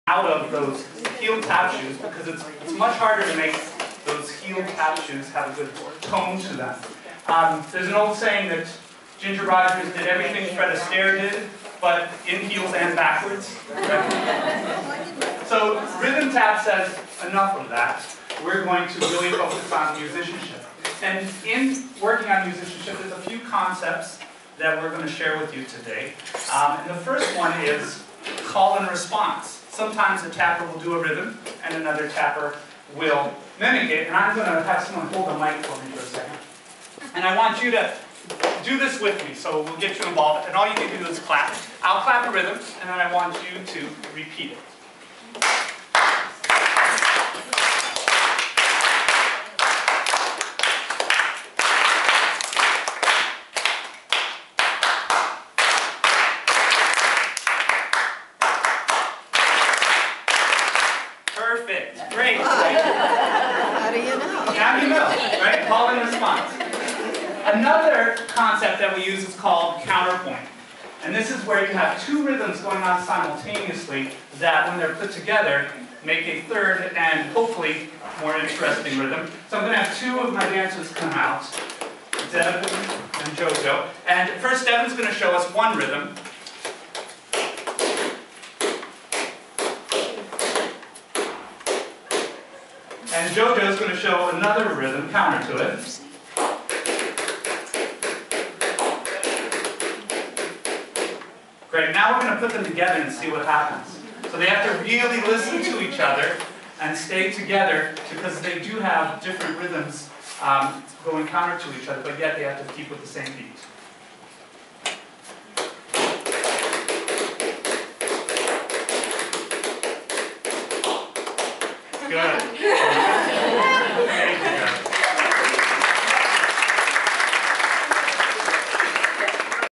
out of those heel tap shoes because it's much harder to make those heel tap shoes have a good tone to them. There's an old saying that Ginger Rogers did everything Fred Astaire did, but in heels and backwards. So Rhythm Tap says enough of that. We're going to really focus on musicianship. And in working on musicianship, there's a few concepts that we're going to share with you today. And the first one is call and response. Sometimes a tapper will do a rhythm, and another tapper will mimic it. And I'm going to have someone hold the mic for me for a second. And I want you to do this with me, so we'll get you involved. And all you need to do is clap. I'll clap a rhythm, and then I want you to repeat it. Perfect. Great. How do you know? Now you know, right? Call and response. Another concept that we use is called counterpoint. And this is where you have two rhythms going on simultaneously that, when they're put together, make a third and hopefully more interesting rhythm. So I'm going to have two of my dancers come out, Devin and JoJo. And first, Devin's going to show us one rhythm. And JoJo's going to show another rhythm counter to it. Great, now we're going to put them together and see what happens. So they have to really listen to each other and stay together because they do have different rhythms going counter to each other, but yet they have to keep with the same beat. Good.